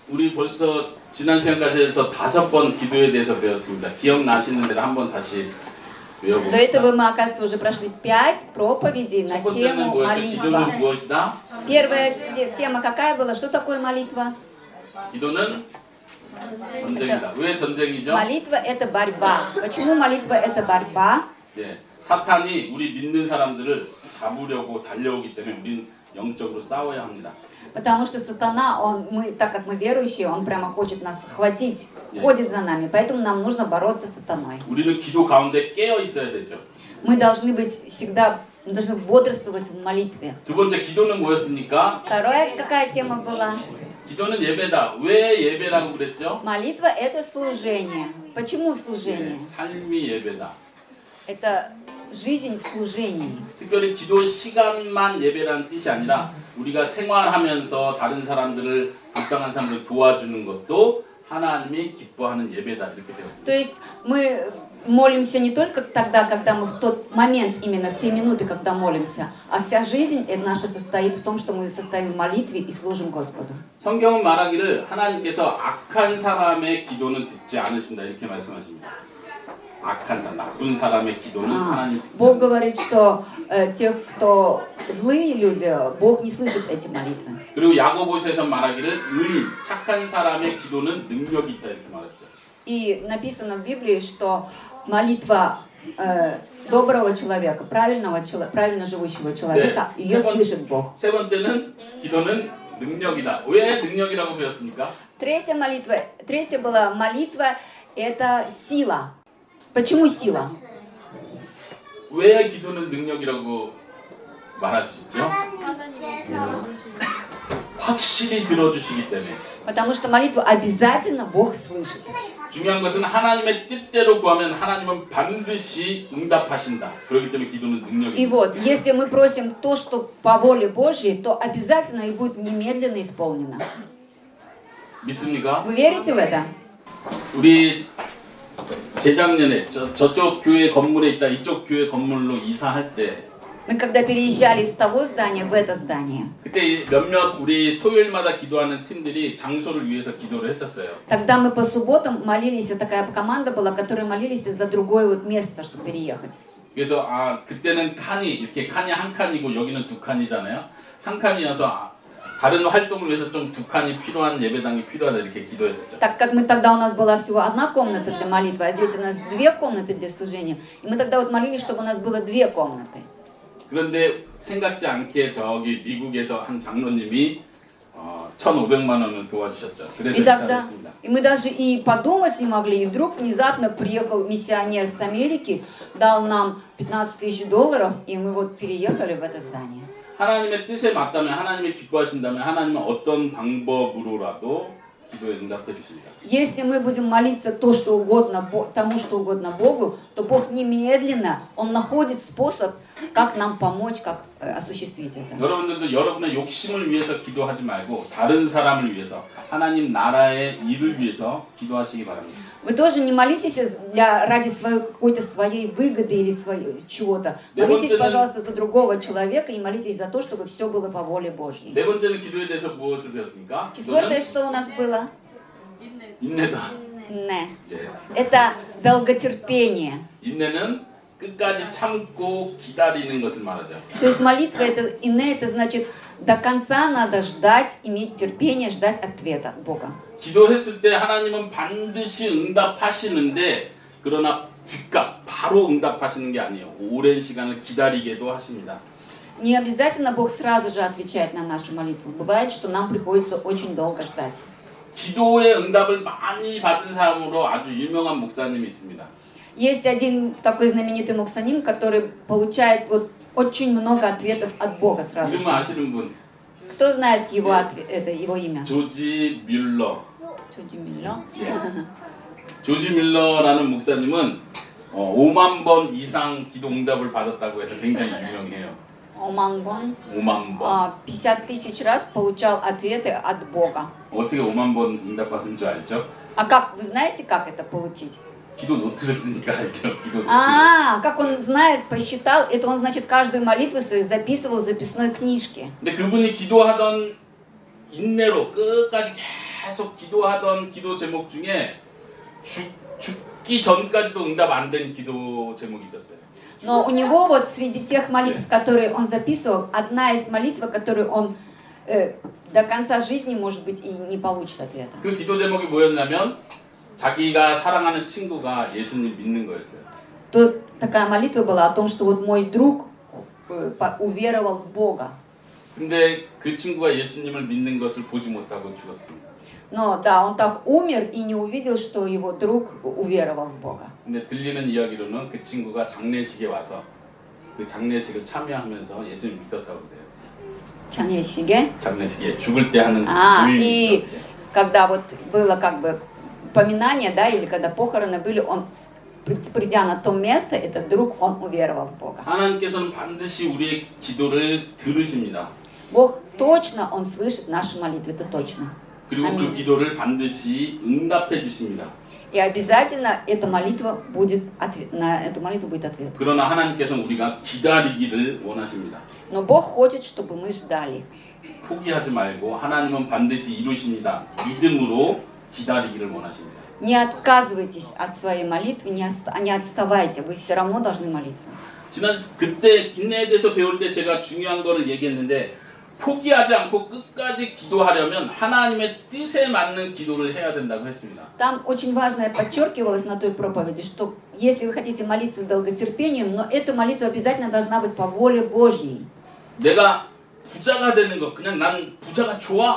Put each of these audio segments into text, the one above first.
우리 벌써 지난 시간까지 해서 5번 기도에 대해서 배웠습니다. 기억나시는 대로 한번 다시 До 외워봅시다. этого мы, оказывается, уже прошли 5 проповедей на 첫 번째는 тему 뭐였죠? 기도는 молитва. 무엇이다? Первая тема какая была? Что такое молитва? 기도는 전쟁이다. 왜 전쟁이죠? Молитва – это борьба. Почему молитва – это борьба? 예, 사탄이 우리 믿는 사람들을 잡으려고 달려오기 때문에 우리는 영적으로 싸워야 합니다. Потому что сатана, так как мы верующие, он прямо хочет нас схватить, ходит за нами. Поэтому нам нужно бороться с сатаной. 우리는 기도 가운데 깨어 있어야 되죠. Мы должны быть всегда, мы должны бодрствовать в молитве. 두 번째 기도는 뭐였습니까? Вторая какая тема была? 기도는 예배다. 왜 예배라고 그랬죠? Молитва – это служение. Почему 예, служение? 삶이 예배다. Это жизнь в служении. 특별히 기도 시간만 예배라는 뜻이 아니라 우리가 생활하면서 다른 사람들을 불쌍한 사람들을 도와주는 것도 하나님이 기뻐하는 예배다 이렇게 배웠습니다. То есть мы молимся не только тогда, когда мы в тот момент, именно в те минуты, когда молимся, а вся жизнь наша состоит в том, что мы состоим в молитве и служим Господу. 성경은 말하기를 하나님께서 악한 사람의 기도는 듣지 않으신다 이렇게 말씀하십니다. 악한 사람, 나쁜 사람의 기도는 하나님 듣지 Бог 않는다. говорит, что тех, кто злые люди, Бог не слышит эти молитвы. 그리고 야고보서에서 말하기를 의인, 착한 사람의 기도는 능력이 있다 이렇게 말했죠. И написано в Библии, что молитва доброго человека, правильно живущего человека, ее слышит Бог. 세 번째는 기도는 능력이다. 왜 능력이라고 배웠습니까? Третья была молитва, это сила. Почему сила? 왜 기도는 능력이라고 말하시죠? 확실히 들어주시기 때문에. Потому что молитву обязательно Бог слышит. 중요한 것은 하나님의 뜻대로 구하면 하나님은 반드시 응답하신다. 그렇기 때문에 기도는 И 능력입니다. вот, если мы просим то, что по воле Божьей, то обязательно и будет немедленно исполнено. 믿습니까? Вы верите в это? 우리 재작년에 저쪽 교회 건물에 있다 이쪽 교회 건물로 이사할 때 Мы когда переезжали из того здания в это здание, 그때 몇몇 우리 토요일마다 기도하는 팀들이 장소를 위해서 기도를 했었어요. тогда мы по субботам молились, такая команда была, которая молились за другое вот место, чтобы переехать. 그래서 그때는 칸이 이렇게 칸이 한 칸이고 여기는 두 칸이잖아요. 한 칸이어서 다른 활동을 위해서 좀 두 칸이 필요한 예배당이 필요하다 이렇게 기도했었죠. Так как мы тогда у нас была всего одна комната для молитвы, а здесь у нас 2 комнаты для служения, и мы тогда вот молились, чтобы у нас было 2 комнаты. 그런데 생각지 않게 저기 미국에서 한 장로님이 1,500만 원을 도와주셨죠. 그래서 이사했습니다. И мы даже и подумать не могли, и вдруг внезапно приехал миссионер с Америки, дал нам $15 000, и мы вот переехали в это здание. 하나님의 뜻에 맞다면 하나님이 기뻐하신다면 하나님은 어떤 방법으로라도 기도에 응답해 주십니다. Если мы будем молиться тому, что угодно Богу, то Бог немедленно, Он находит способ, как нам помочь, как осуществить это. 여러분들도 여러분의 욕심을 위해서 기도하지 말고 다른 사람을 위해서 하나님 나라의 일을 위해서 기도하시기 바랍니다. Вы тоже не молитесь ради какой-то своей выгоды или чего-то. Молитесь, пожалуйста, за другого человека и молитесь за то, чтобы все было по воле Божьей. 네 번째는 기도에 대해서 무엇을 배웠습니까? Четвертое, что у нас было? 인내다. Не. 예. Это долготерпение. 인내는 끝까지 참고 기다리는 것을 말하죠. То есть молитва, это значит, до конца надо ждать, иметь терпение, ждать ответа Бога. 기도했을 때 하나님은 반드시 응답하시는데 그러나 즉각 바로 응답하시는 게 아니에요. 오랜 시간을 기다리게도 하십니다. Не обязательно Бог сразу же отвечает на нашу молитву. Бывает, что нам приходится очень долго ждать. 기도의 응답을 많이 받은 사람으로 아주 유명한 목사님이 있습니다. Есть один такой знаменитый муксаним, который получает вот очень много ответов от Бога сразу же. 이름은 아시는 분? Кто знает его имя? 조지 뮬러. 조지 밀러? 조지 뮬러라는 목사님은 5만 번 이상 기도 응답을 받았다고 해서 굉장히 유명해요. 5만 번? 5만 번. 50 000 раз получал ответы от Бога. 어떻게 5만 번 응답받은 줄 알죠? А как, вы знаете, как это получить? 기도 노트를 쓰니까 알죠. 기도 노트. Как он знает, посчитал, это он, значит, каждую молитву свою записывал в записной книжке. 근데 그분이 기도하던 인내로 끝까지 계속 기도하던 기도 제목 중에 죽기 전까지도 응답 안 된 기도 제목이 있었어요. Но у него вот среди тех молитв, которые он записывал, одна из молитв, которую он до конца жизни, может быть, и не получит ответа. 그 기도 제목이 뭐였냐면 자기가 사랑하는 친구가 예수님 믿는 거였어요. То такая молитва была о том, что вот мой друг уверовал в Бога. 근데 그 친구가 예수님을 믿는 것을 보지 못하고 죽었습니다. Но да, он так умер и не увидел, что его друг уверовал в Бога. 근데 들리는 이야기로는 그 친구가 장례식에 와서 그 장례식을 참여하면서 예수님 믿었다고 그래요. 장례식에? 장례식에 죽을 때 하는 И когда вот было как бы поминание, да, или когда похороны были, он, придя на то место, этот друг, он уверовал в Бога. 하나님께서는 반드시 우리의 기도를 들으십니다. Бог точно, Он слышит наши молитвы, это точно. 그리고 그 Аминь. 기도를 반드시 응답해 주십니다. И обязательно эта молитва будет на эту молитву будет ответ. 그러나 하나님께서는 우리가 기다리기를 원하십니다. Но Бог хочет, чтобы мы ждали. 포기하지 말고 하나님은 반드시 이루십니다. 믿음으로 기다리기를 원하십니다. Не отказывайтесь от своей молитвы, не отставайте, вы все равно должны молиться. 지난 그때 인내에 대해서 배울 때 제가 중요한 거를 얘기했는데 포기하지 않고 끝까지 기도하려면 하나님의 뜻에 맞는 기도를 해야 된다고 했습니다. Там очень важное подчеркивалось на той проповеди, что если вы хотите молиться с долготерпением, но эта молитва обязательно должна быть по воле Божьей. 내가 부자가 되는 거 그냥 난 부자가 좋아.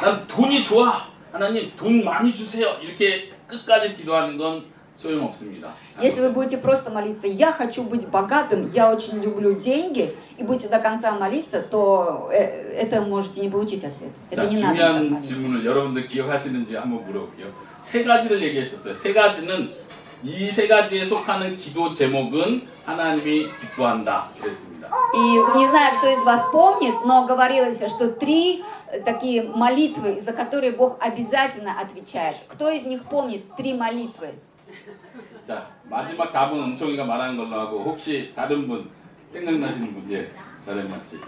난 돈이 좋아. 하나님 돈 많이 주세요. 이렇게 끝까지 기도하는 건 소용없습니다. Если вы будете просто молиться, я хочу быть богатым, я очень люблю деньги, и будете до конца молиться, то это можете не получить ответ. Это 자, не надо так 중요한 молиться. 질문을 여러분들 기억하시는지 한번 물어볼게요. 세 가지를 얘기했었어요. 세 가지는 이 세 가지에 속하는 기도 제목은 하나님이 기뻐한다 그랬습니다. И не знаю, кто из вас помнит, но говорилось, что 3 такие молитвы, за которые Бог обязательно отвечает. Кто из них помнит 3 молитвы? 자, 마지막 답은 은총이가 말하는 걸로 하고 혹시 다른 분 생각나시는 분 예, 자레마 씨.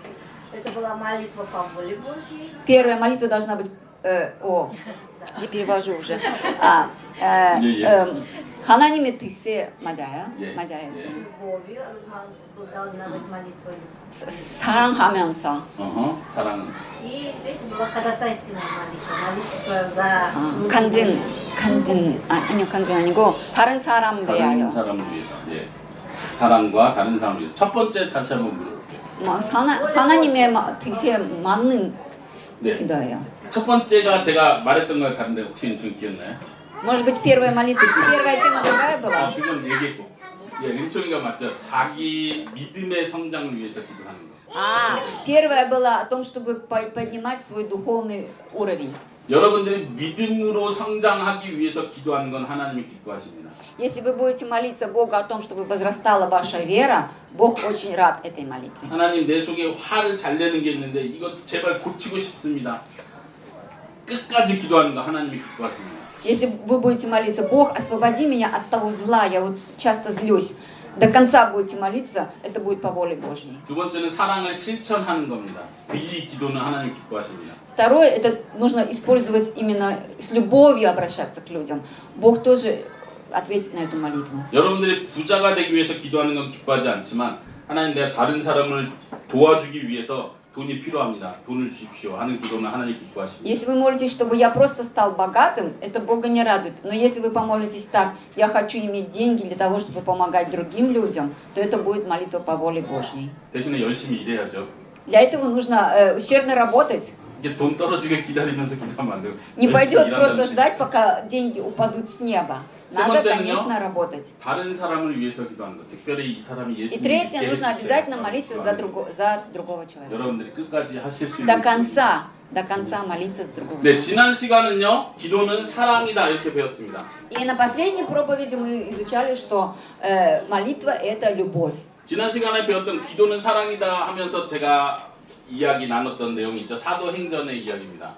Это была молитва по воле Божьей. Первая молитва должна быть... я перевожу уже. 하나님의 뜻에 맞아요? 예. 맞아요. 예. С любовью должна быть молитва. 사랑하면서. 사랑은. И третья была ходатайственная молитва. Молитва за... 아니요, 간증 아니고 다른 사람 다른 위하여. 사람을 위해서. 예. 사랑과 다른 사람을 위해서. 첫 번째 다시 한번 물어볼게요. 하나님의 뜻에 맞는 네. 기도예요. 첫 번째가 제가 말했던 거랑 다른데 혹시 은총이 기억나요? Может быть, первая молитва, первая тема другая была? 그건 얘기했고. 예, 은총이가 맞죠. 자기 믿음의 성장을 위해서 기도하는 거. Первая была о том, чтобы поднимать свой духовный уровень. 여러분들이 믿음으로 성장하기 위해서 기도하는 건 하나님이 기뻐하십니다. Если вы будете молиться Богу о том, чтобы возрастала ваша вера, Бог очень рад этой молитве. 하나님 내 속에 화를 잘 내는 게 있는데 이것 제발 고치고 싶습니다. 끝까지 기도하는 거 하나님이 기뻐하십니다. Если вы будете молиться, Бог, освободи меня от того зла, я вот часто злюсь. До конца будете молиться, это будет по воле Божьей. 두 번째는 사랑을 실천하는 겁니다. 이 기도는 하나님 기뻐하십니다. Второе, это нужно использовать именно с любовью обращаться к людям. Бог тоже ответит на эту молитву. 여러분들이 부자가 되기 위해서 기도하는 건 기뻐하지 않지만 하나님 내가 다른 사람을 도와주기 위해서 돈이 필요합니다. 돈을 주십시오 하는 기도는 하나님 기뻐하십니다. Если вы молитесь, чтобы я просто стал богатым, это Бога не радует. Но если вы помолитесь так, я хочу иметь деньги для того, чтобы помогать другим людям, то это будет молитва по воле Божьей. 대신에 열심히 일해야죠. Для этого нужно усердно работать. 이게 돈 떨어지게 기다리면서 기도하면 안 돼요. Не пойдет 열심히 просто 일한다는 ждать, 뜻이죠. пока деньги упадут с неба. 세 Надо, 번째는요? конечно, работать. 다른 사람을 위해서 기도하는 것. 특별히 이 사람이 И 예수님 третье, 믿게 нужно 해주세요. обязательно молиться за 기도하는 другого человека. 여러분들이 끝까지 하실 수 До 있는 конца молиться за другого 네, человека. 지난 시간은요. 기도는 사랑이다 이렇게 배웠습니다. И на последней проповеди мы изучали, что молитва – это любовь. 지난 시간에 배웠던 기도는 사랑이다 하면서 제가 이야기 나눴던 내용이 있죠. 사도행전의 이야기입니다.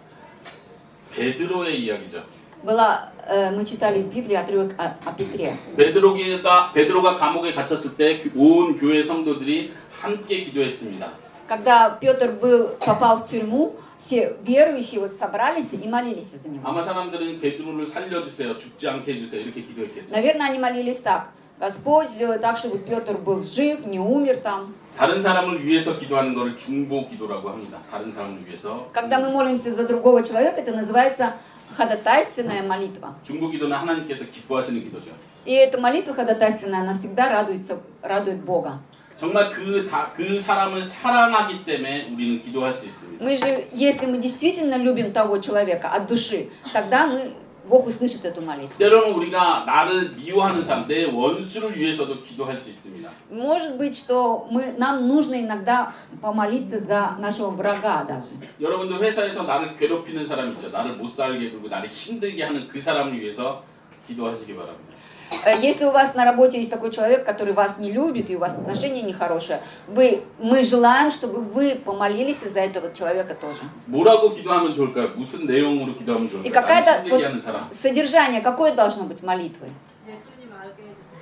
베드로의 이야기죠. Мы читали из Библии отрывок о Петре. 베드로가 감옥에 갇혔을 때 온 교회 성도들이 함께 기도했습니다. Когда Петр попал в тюрьму, все верующие вот собрались и молились за него. 아마 사람들은 베드로를 살려주세요, 죽지 않게 해주세요 이렇게 기도했겠죠. Наверное, они молились так. Господь, сделай так, чтобы Петр был жив, не умер там. 다른 사람을 위해서 기도하는 것을 중보 기도라고 합니다. 다른 사람을 위해서. Когда мы молимся за другого человека, это называется ходатайственная молитва. 중보 기도는 하나님께서 기뻐하시는 기도죠. И эта молитва ходатайственная, она всегда радует Бога. 정말 그 사람을 사랑하기 때문에 우리는 기도할 수 있습니다. Мы же, если мы действительно любим того человека от души, тогда Бог услышит эту молитву. 때로는 우리가 나를 미워하는 사람, 내 원수를 위해서도 기도할 수 있습니다. Может быть, что нам нужно иногда помолиться за нашего врага даже. 여러분들 회사에서 나를 괴롭히는 사람 있죠. 나를 못 살게 굴고 나를 힘들게 하는 그 사람을 위해서 기도하시기 바랍니다. Если у вас на работе есть такой человек, который вас не любит, и у вас отношения нехорошие, мы желаем, чтобы вы помолились за этого человека тоже. 뭐라고 기도하면 좋을까요? 무슨 내용으로 기도하면 И 좋을까요? какое-то 나를 힘들게 하는 사람. содержание, какое должно быть молитвы?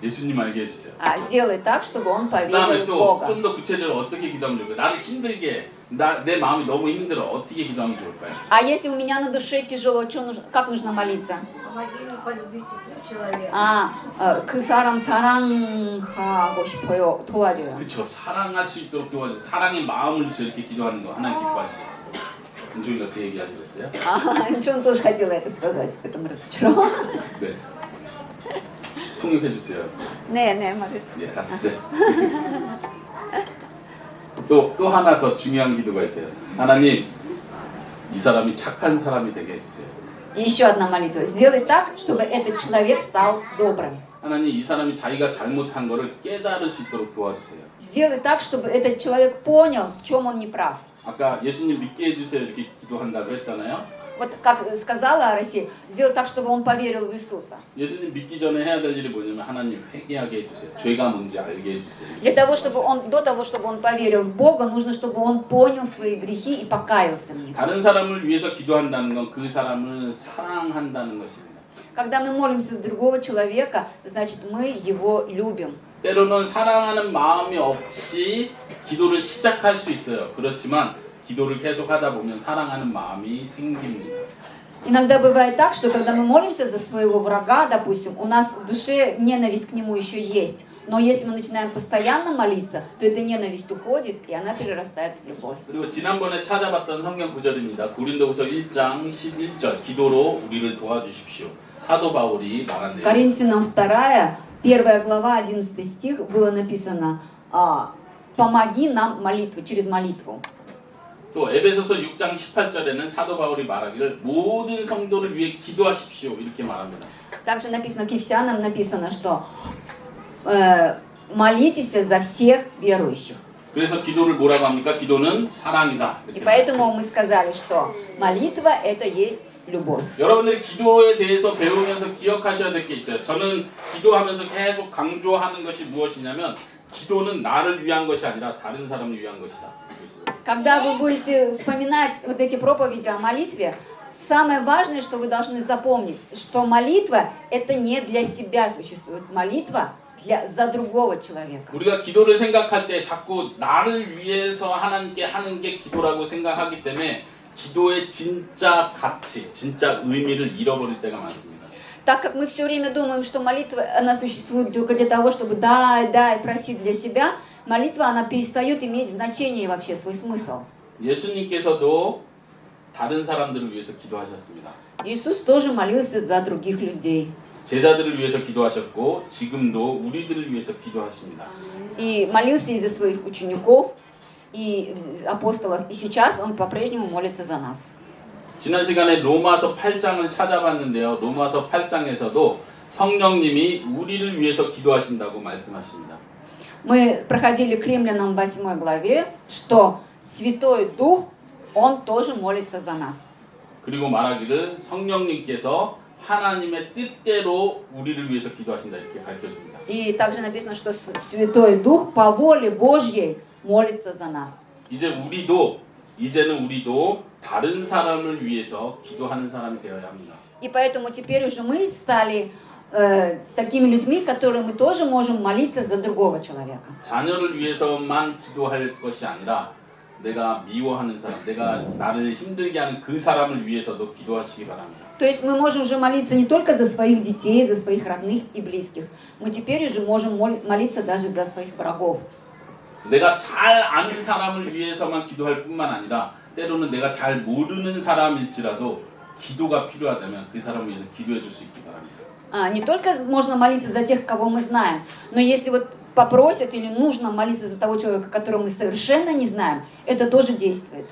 예수님 알게 해주세요. Сделай так, чтобы он 그다음에 поверил в 또 Бога. 좀 더 구체적으로 어떻게 기도하면 좋을까요? 나를 힘들게 내 마음이 너무 힘들어 어떻게 기도하면 좋을까요? А если у меня на душе тяжело, как нужно молиться? Помоги мне полюбить этого человека. 그 사람 사랑하고 싶어요. 도와줘요. 그렇죠. 사랑할 수 있도록 도와줘. 사랑의 마음을 주셔 이렇게 기도하는 거 하나님 기뻐하시죠. 은종이가 그 얘기 하시고 있어요? Ничего, он тоже хотела это сказать, поэтому разочарован. 네. 통역해 주세요. 네, 말했어. 예, 하셨어요. 또 하나 더 중요한 기도가 있어요. 하나님, 이 사람이 착한 사람이 되게 해주세요. И еще одна молитва. Сделай так, чтобы этот человек стал добрым. 하나님, 이 사람이 자기가 잘못한 거를 깨달을 수 있도록 도와주세요. Сделай так, чтобы этот человек понял, в чем он не прав. 아까 예수님 믿게 해주세요 이렇게 기도한다고 했잖아요. Вот как сказала Россия, сделай так, чтобы он поверил в Иисуса. 예수님 믿기 전에 해야 될 일이 뭐냐면 하나님 회개하게 해주세요. 죄가 뭔지 알게 해주세요. Для того, чтобы до того, чтобы он поверил в Бога, нужно, чтобы он понял свои грехи и покаялся в них. 다른 사람을 위해서 기도한다는 건 그 사람을 사랑한다는 것입니다. Когда мы молимся за другого человека, значит, мы его любим. 때로는 사랑하는 마음이 없이 기도를 시작할 수 있어요. 그렇지만 기도를 계속 하다 보면 사랑하는 마음이 생깁니다. Иногда бывает так, что когда мы молимся за своего врага, допустим, у нас в душе ненависть к нему еще есть. Но если мы начинаем постоянно молиться, то эта ненависть уходит, и она перерастает в любовь. 그리고 지난번에 찾아봤던 성경 구절입니다. 고린도후서 1장 11절 기도로 우리를 도와주십시오. 사도 바울이 말한 내용. Коринфянам 2, 1 глава, 11 стих было написано «Помоги нам молитву, через молитву». 또 에베소서 6장 18절에는 사도 바울이 말하기를 모든 성도를 위해 기도하십시오 이렇게 말합니다. Также написано, к Ефесянам написано, что молитесь за всех верующих. 그래서 기도를 뭐라고 합니까? 기도는 사랑이다. И 이렇게 поэтому мы сказали, что молитва это есть любовь. 여러분들이 기도에 대해서 배우면서 기억하셔야 될 게 있어요. 저는 기도하면서 계속 강조하는 것이 무엇이냐면 기도는 나를 위한 것이 아니라 다른 사람을 위한 것이다. Когда вы будете вспоминать вот эти проповеди о молитве, самое важное, что вы должны запомнить, что молитва это не для себя существует, молитва за другого человека. 우리가 기도를 생각할 때 자꾸 나를 위해서 하나님께 하는 게 기도라고 생각하기 때문에 기도의 진짜 가치, 진짜 의미를 잃어버릴 때가 많습니다. Так как мы все время думаем, что молитва она существует только для того, чтобы дай просить для себя, молитва она перестает иметь значение и вообще свой смысл. 예수님께서도 다른 사람들을 위해서 기도하셨습니다. Иисус тоже молился за других людей. 제자들을 위해서 기도하셨고 지금도 우리들을 위해서 기도하십니다. И молился и за своих учеников, и апостолов, и сейчас он по-прежнему молится за нас. 지난 시간에 로마서 8장을 찾아봤는데요. 로마서 8장에서도 성령님이 우리를 위해서 기도하신다고 말씀하십니다. Мы проходили к Римлянам 8 главе, что Святой Дух, Он тоже молится за нас. 그리고 말하기를 성령님께서 하나님의 뜻대로 우리를 위해서 기도하신다 이렇게 가르쳐줍니다. И также написано, что Святой Дух по воле Божьей молится за нас. 이제는 우리도 다른 사람을 위해서 기도하는 사람이 되어야 합니다. И поэтому теперь уже мы стали такими людьми, которые мы тоже можем молиться за другого человека. 자녀를 위해서만 기도할 것이 아니라 내가 미워하는 사람, 내가 나를 힘들게 하는 그 사람을 위해서도 기도하시기 바랍니다. То есть мы можем уже молиться не только за своих детей, за своих родных и близких. Мы теперь уже можем молиться даже за своих врагов. 내가 잘 아는 사람을 위해서만 기도할 뿐만 아니라 때로는 내가 잘 모르는 사람일지라도 기도가 필요하다면 그 사람을 위해서 기도해 줄 수 있기 바랍니다. Не только можно молиться за тех, кого мы знаем, но если вот попросят или нужно молиться за того человека, которого мы совершенно не знаем, это тоже действует.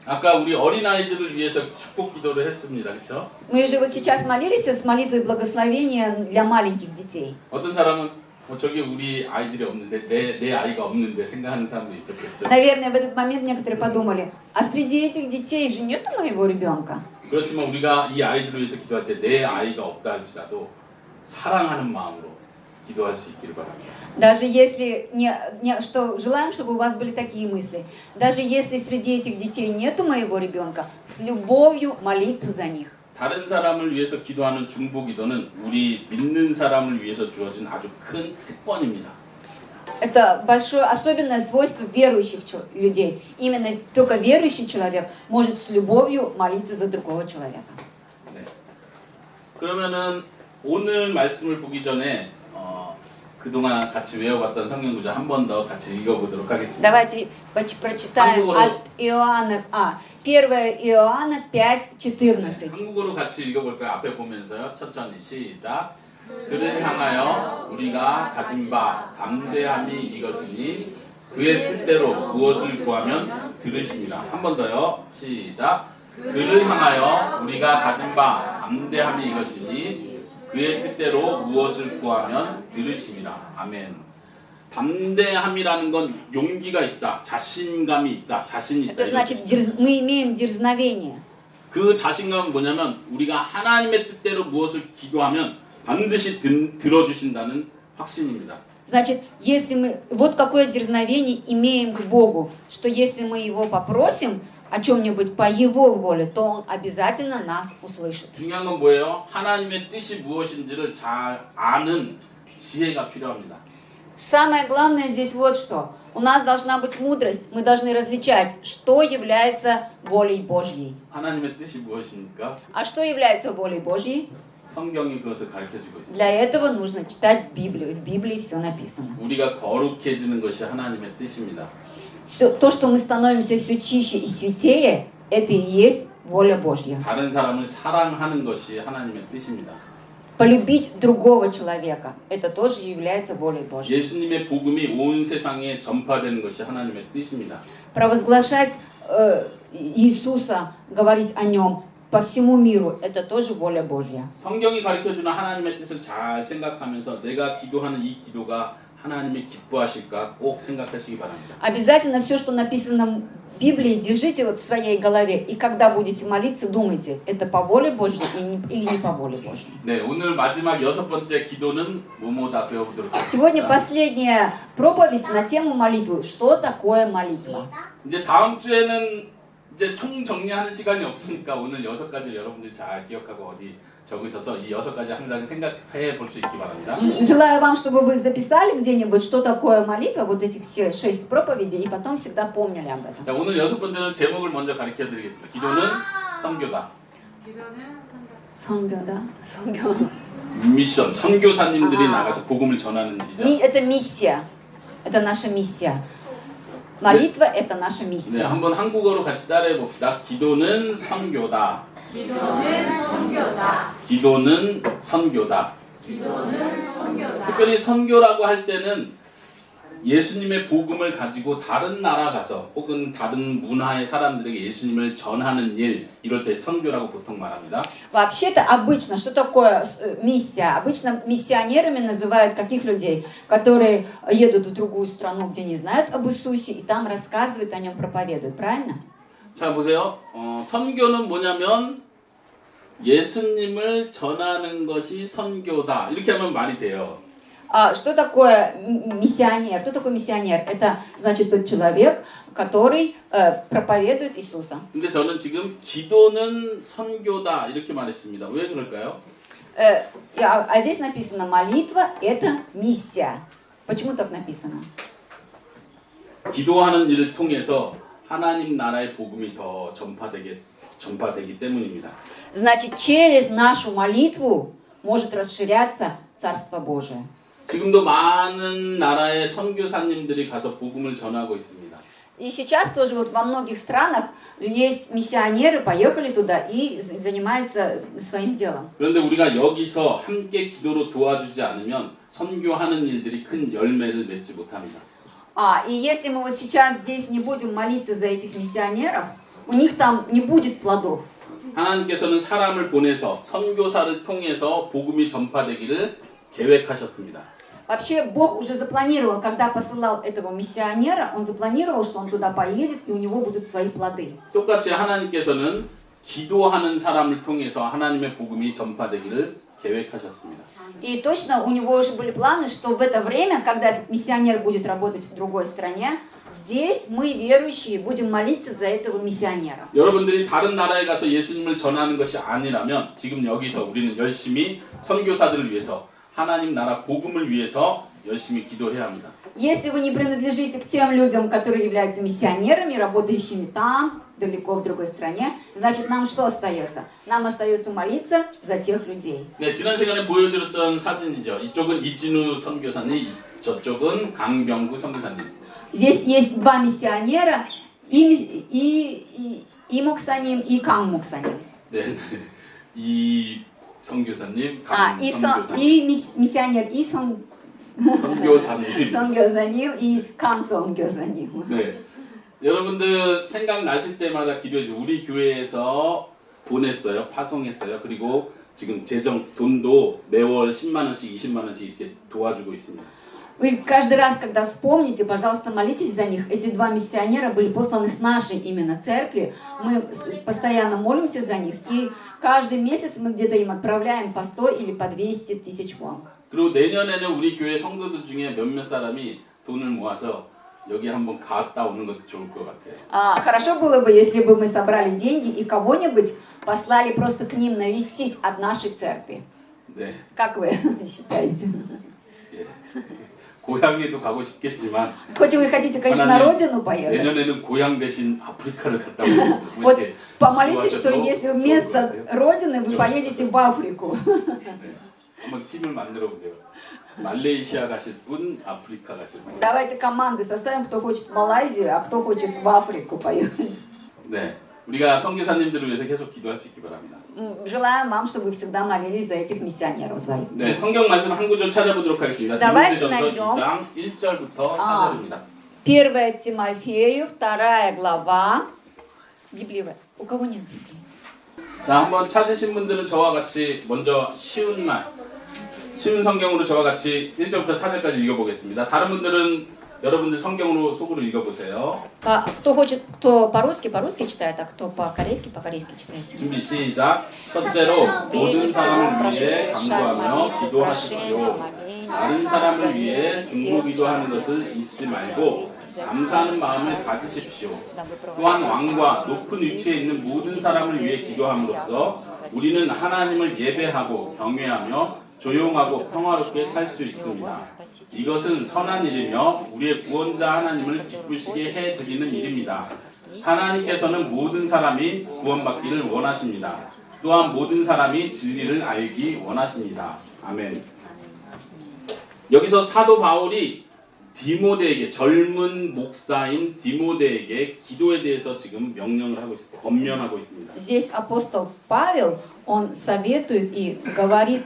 아까 우리 어린아이들을 위해서 축복 기도를 했습니다. 그렇죠? Мы же вот сейчас молились с молитвой благословения для маленьких детей. 어떤 사람은 저기 우리 아이들이 없는데 내 아이가 없는데 생각하는 사람도 있었겠죠. Наверное, в этот момент некоторые подумали, а среди этих детей же нету моего ребенка. 그렇지만 우리가 이 아이들을 위해서 기도할 때 내 아이가 없다 할지라도 사랑하는 마음으로 기도할 수 있기를 바랍니다. Даже если что желаем, чтобы у вас были такие мысли. Даже если среди этих детей нету моего ребенка, с любовью молиться за них. 다른 사람을 위해서 기도하는 중보기도는 우리 믿는 사람을 위해서 주어진 아주 큰 특권입니다. Это большое особенное свойство верующих людей. Именно только верующий человек может с любовью молиться за другого человека. 네. 그러면은 오늘 말씀을 보기 전에 그동안 같이 외워봤던 성경 구절 한 번 더 같이 읽어보도록 하겠습니다. Давайте прочитаем от Иоанна, 1 Иоанна 5:14. 한국어로 같이 읽어볼까요? 앞에 보면서요. 천천히 시작. 그를 향하여 우리가 가진 바 담대함이 이것이니 그의 뜻대로 무엇을 구하면 들으심이라. 한 번 더요. 시작. 그를 향하여 우리가 가진 바 담대함이 이것이니 그의 뜻대로 무엇을 구하면 들으심이라. 아멘. 담대함이라는 건 용기가 있다, 자신감이 있다, 자신이 있다. Это значит, мы имеем дерзновение. 그 자신감은 뭐냐면 우리가 하나님의 뜻대로 무엇을 기도하면 반드시 들어주신다는 확신입니다. Значит, если мы вот какое дерзновение имеем к Богу, что если мы Его попросим о чем-нибудь по Его воле, то Он обязательно нас услышит. 중요한 건 뭐예요? 하나님의 뜻이 무엇인지를 잘 아는 지혜가 필요합니다. Самое главное здесь вот что. У нас должна быть мудрость. Мы должны различать, что является волей Божьей. 하나님의 뜻이 무엇입니까? А что является волей Божьей? 성경이 그것을 가르쳐주고 있습니다. Для этого нужно читать Библию. В Библии все написано. 우리가 거룩해지는 것이 하나님의 뜻입니다. То, что мы становимся все чище и святее, это и есть воля Божья. 다른 사람을 사랑하는 것이 하나님의 뜻입니다. Полюбить другого человека, это тоже является волей Божьей. 예수님의 복음이 온 세상에 전파되는 것이 하나님의 뜻입니다. Провозглашать Иисуса, говорить о Нем по всему миру, это тоже воля Божья. 성경이 가르쳐주는 하나님의 뜻을 잘 생각하면서 내가 기도하는 이 기도가 하나님이 기뻐하실까 꼭 생각하시기 바랍니다. Обязательно все, что написано в Библии, держите вот в своей голове. И когда будете молиться, думайте, это по воле Божьей или не по воле Божьей. 네, 오늘 마지막 6번째 기도는 뭐뭐다 배워보도록 Сегодня 하겠습니다. последняя проповедь на тему молитвы. Что такое молитва? 이제 다음 주에는 이제 총 정리하는 시간이 없으니까 오늘 6가지 여러분들이 잘 기억하고 어디 적으셔서 이 6가지 항상 생각해 볼 수 있기 바랍니다. Желаю вам, чтобы вы записали где-нибудь, что такое молитва, вот эти все 6 проповедей, и потом всегда помнили об этом. 자, 오늘 6번째는 제목을 먼저 가르쳐 드리겠습니다. 기도는 선교다. 선교다? 선교. 미션, 선교사님들이 아하. 나가서 복음을 전하는 일이죠. Это миссия. Это наша миссия. Молитва – это наша 네, миссия. 한번 한국어로 같이 따라해 봅시다. 기도는 선교다. 기도는 선교다. 기도는 선교다. 기도는 선교다. 특별히 선교라고 할 때는 예수님의 복음을 가지고 다른 나라 가서 혹은 다른 문화의 사람들에게 예수님을 전하는 일, 이럴 때 선교라고 보통 말합니다. Вообще-то обычно, что такое миссия? Обычно миссионерами называют каких людей, которые едут в другую страну, где не знают об Иисусе, и там рассказывают о Нем, проповедуют. Правильно? 자, 보세요. 선교는 뭐냐면 예수님을 전하는 것이 선교다. 이렇게 하면 말이 돼요. Что такое миссионер? Кто такой миссионер? Это значит тот человек, который проповедует Иисуса. 근데 저는 지금 기도는 선교다 이렇게 말했습니다. 왜 그럴까요? А здесь написано молитва – это миссия. Почему так написано? 기도하는 일을 통해서 하나님 나라의 복음이 더 전파되기 때문입니다. Значит, через нашу молитву может расширяться Царство Божие. 지금도 많은 나라의 선교사님들이 가서 복음을 전하고 있습니다. И сейчас тоже вот во многих странах есть миссионеры, поехали туда и занимаются своим делом. 그런데 우리가 여기서 함께 기도로 도와주지 않으면 선교하는 일들이 큰 열매를 맺지 못합니다. И если мы вот сейчас здесь не будем молиться за этих миссионеров, у них там не будет плодов. 하나님께서는 사람을 보내서 선교사를 통해서 복음이 전파되기를 계획하셨습니다. Вообще Бог уже запланировал, когда посылал этого миссионера, Он запланировал, что он туда поедет и у него будут свои плоды. 똑같이 하나님께서는 기도하는 사람을 통해서 하나님의 복음이 전파되기를 계획하셨습니다. И точно у него уже были планы, что в это время, когда этот миссионер будет работать в другой стране, здесь мы, верующие, будем молиться за этого миссионера. 여러분들이 다른 나라에 가서 예수님을 전하는 것이 아니라면 지금 여기서 우리는 열심히 선교사들을 위해서 하나님 나라 복음을 위해서 열심히 기도해야 합니다. Если вы не принадлежите к тем людям, которые являются миссионерами, работающими там, далеко в другой стране, значит, нам что остается? Нам остается молиться за тех людей. 네, 지난 시간에 보여드렸던 사진이죠. 이쪽은 이진우 선교사님, 저쪽은 강병구 선교사님. Здесь есть два миссионера, и Моксаним, и Кам Моксаним. 네, 이 선교사님, 강 선교사님. И миссионер, и 선교사님. Сонгёзаним, и Кам Сонгёзаним. 네, 여러분들 생각나실 때마다 기도해주세요. 우리 교회에서 보냈어요, 파송했어요. 그리고 지금 재정 돈도 매월 10만 원씩, 20만 원씩 이렇게 도와주고 있습니다. Вы каждый раз, когда вспомните, пожалуйста, молитесь за них. Эти два миссионера были посланы с нашей именно церкви. Мы постоянно молимся за них. И каждый месяц мы где-то им отправляем по 100 или по 200 тысяч вон. 그리고 내년에는 우리 교회 성도들 중에 몇몇 사람이 돈을 모아서 여기 한번 갔다 오는 것도 좋을 것 같아요. Хорошо было бы, если бы мы собрали деньги и кого-нибудь послали просто к ним навестить от нашей церкви. 네. Как вы считаете? 예. 고향에도 가고 싶겠지만 Хоть вы хотите, конечно, на родину поехать. 내년에는 고향 대신 아프리카를 갔다 오겠습니다. Вот помолитесь, что если вместо родины вы поедете в Африку. 네. 한번 팀을 만들어 보세요. 말레이시아 가실 분, 아프리카 가실 분. Давайте команды составим, кто хочет в Малайзию, а кто хочет в Африку поехать. 네. 우리가 선교사님들을 위해서 계속 기도할 수 있기 바랍니다. Желаем вам, чтобы вы всегда молились за этих миссионеров. 네, 성경 말씀 한 구절 찾아보도록 하겠습니다. Давайте 디모데전서 найдем. 2장 1절부터 4절입니다. 1 Тимофею, 2 глава. Библия. У кого нет Библии? 자, 한번 찾으신 분들은 저와 같이 먼저 쉬운 성경으로 저와 같이 1절부터 4절까지 읽어보겠습니다. 다른 분들은 여러분들 성경으로 속으로 읽어보세요. Кто хочет, кто по-русски читает, а кто по-корейски читайте. 준비 시작. 첫째로 모든 사람을 위해 간구하며 기도하십시오. 다른 사람을 위해 중보기도하는 것을 잊지 말고 감사하는 마음을 가지십시오. 또한 왕과 높은 위치에 있는 모든 사람을 위해 기도함으로써 우리는 하나님을 예배하고 경외하며 조용하고 평화롭게 살 수 있습니다. 이것은 선한 일이며 우리의 구원자 하나님을 기쁘시게 해드리는 일입니다. 하나님께서는 모든 사람이 구원받기를 원하십니다. 또한 모든 사람이 진리를 알기 원하십니다. 아멘. 여기서 사도 바울이 디모데에게, 젊은 목사인 디모데에게 기도에 대해서 지금 명령을 하고 있습니다. 권면하고 있습니다. Здесь апостол Павел, он советует и говорит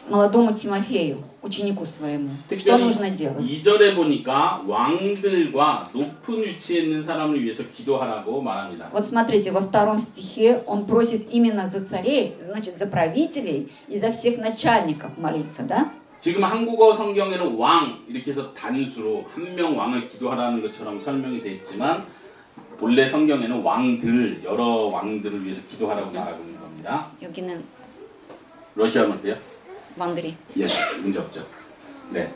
молодому Тимофею, ученику своему, что нужно делать. 2절에 보니까 왕들과 높은 위치에 있는 사람을 위해서 기도하라고 말합니다. Вот смотрите, во 2 стихе он просит именно за царей, значит, за правителей и за всех начальников молиться, да? 지금 한국어 성경에는 왕 이렇게 해서 단수로 한 명 왕을 기도하라는 것처럼 설명이 되어 있지만 본래 성경에는 왕들, 여러 왕들을 위해서 기도하라고 말하고 있는 겁니다. 여기는 러시아는 어때요? 왕들이. 예, 문제 없죠. 네.